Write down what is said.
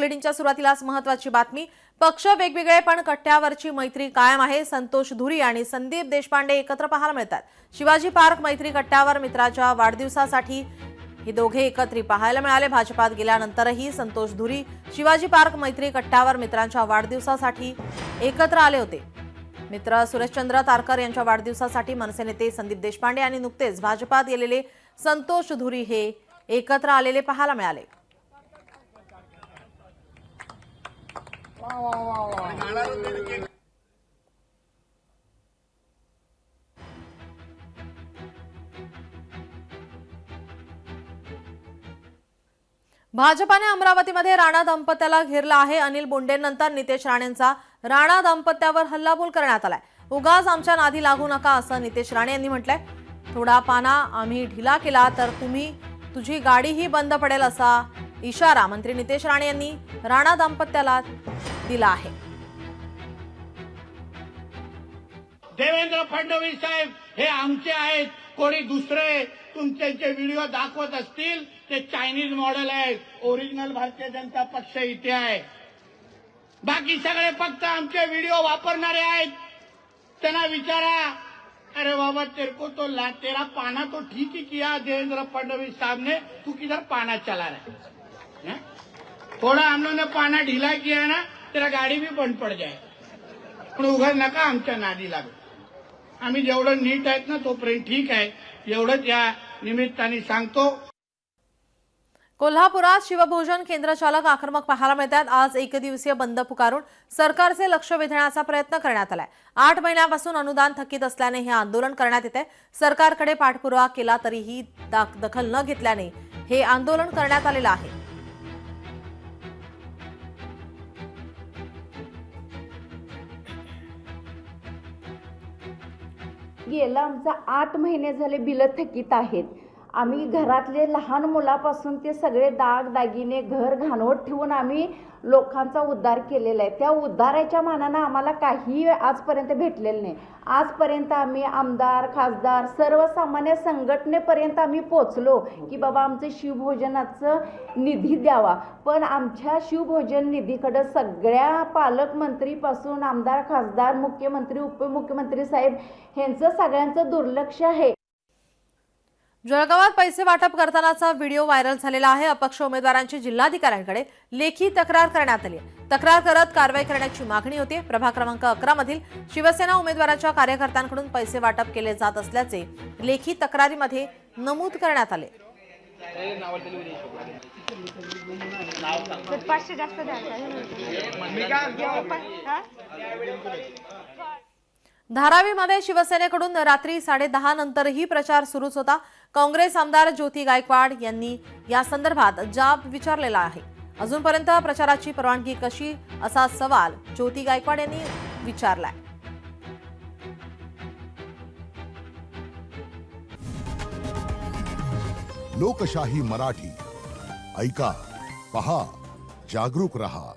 बुलेटिनच्या सुरुवातीलाच महत्त्वाची बातमी। पक्ष वेगवेगळे पण कट्ट्यावरची मैत्री कायम आहे। संतोष धुरी आणि संदीप देशपांडे एकत्र पाहायला मिळतात। शिवाजी पार्क मैत्री कट्ट्यावर मित्राच्या वाढदिवसासाठी हे दोघे एकत्र पाहायला मिळाले। भाजपात गेल्यानंतरही संतोष धुरी शिवाजी पार्क मैत्री कट्ट्यावर मित्रांच्या वाढदिवसासाठी एकत्र आले होते। मित्र सुरेशचंद्र तारकर यांच्या वाढदिवसासाठी मनसे नेते संदीप देशपांडे आणि नुकतेच भाजपात गेलेले संतोष धुरी हे एकत्र आलेले पाहायला मिळाले। भाजपाने अमरावतीमध्ये राणा दाम्पत्याला घेरला आहे। अनिल बोंडेंनंतर नितेश राणेंचा राणा दाम्पत्यावर हल्लाबोल करण्यात आलाय। उगाच आमच्या नादी लागू नका असं नितेश राणे यांनी म्हटलंय। थोडा पाना आम्ही ढिला केला तर तुझी गाडीही बंद पडेल असा इशारा मंत्री नितेश राणे यांनी राणा दाम्पत्याला दिला आहे। देवेंद्र फडणवीस साहेब हे आमचे आहेत, कोणी दुसरे तुमचे व्हिडिओ दाखवत असतील ते चायनीज मॉडेल आहे। ओरिजिनल भारतीय जनता पक्ष इथे आहे। बाकी सगळे फक्त आमचे व्हिडिओ वापरणारे आहेत। त्यांना विचारा, अरे बाबा तेरे को तो तेरा पाना तो ठीक ही किया देवेंद्र फडणवीस साहब ने, तू किधर पाना चला रहा है? थोड़ा हम लोगों ने पाना ढीला किया ना, तेरा गाड़ी भी बंद पड़ जाए। पण उगाच नका आमच्या नादी लागू। आम्ही जेवढं नीट आहेत ना तोपर्यंत ठीक आहे, एवढंच या निमित्ताने सांगतो। कोल्हापुरात शिवभोजन केंद्र चालक आक्रमक पाहायला मिळतात। आज एकदिवसीय बंद पुकारून सरकारचे लक्ष वेधण्याचा प्रयत्न करण्यात आलाय। 8 महिन्यापासून अनुदान थकीत असल्याने हे आंदोलन करण्यात येते। सरकारकडे पाठपुरावा केला तरीही दखल न घेतल्याने हे आंदोलन करण्यात आलेलं आहे। गेला आमचा 8 महिने झाले बिल थकीत आहेत। आम्ही घरातले लहान मुलापासून ते सगळे दाग दागिने घर घाणवट ठेवून आम्ही लोकांचा उद्धार केलेला आहे। त्या उद्धाराच्या मानानं आम्हाला काही आजपर्यंत भेटलेलं नाही। आजपर्यंत आम्ही आमदार खासदार सर्वसामान्य संघटनेपर्यंत आम्ही पोचलो की बाबा आमचं शिवभोजनाचं निधी द्यावा, पण आमच्या शिवभोजन निधीकडे सगळ्या पालकमंत्रीपासून आमदार खासदार मुख्यमंत्री उपमुख्यमंत्री साहेब यांचं सगळ्यांचं दुर्लक्ष आहे। जळगावात पैसे वाटप करतानाचा व्हिडिओ व्हायरल झालेला आहे। अपक्ष उमेदवारांची जिल्हाधिकाऱ्यांकडे लेखी तक्रार करण्यात आली आहे। तक्रार करत कारवाई करण्याची मागणी होती। प्रभाग क्रमांक 11 मधील शिवसेना उमेदवाराच्या कार्यकर्त्यांकडून पैसे वाटप केले जात असल्याचे लेखी तक्रारीमध्ये नमूद करण्यात आले। धारावीमध्ये शिवसेनेकडून रात्री 10:30 नंतरही प्रचार सुरूच होता। काँग्रेस आमदार ज्योती गायकवाड यांनी या संदर्भात जाब विचारलेला आहे। अजूनपर्यंत प्रचाराची परवानगी कशी असा सवाल ज्योती गायकवाड यांनी विचारलाय। लोकशाही मराठी ऐका, पहा, जागरूक रहा।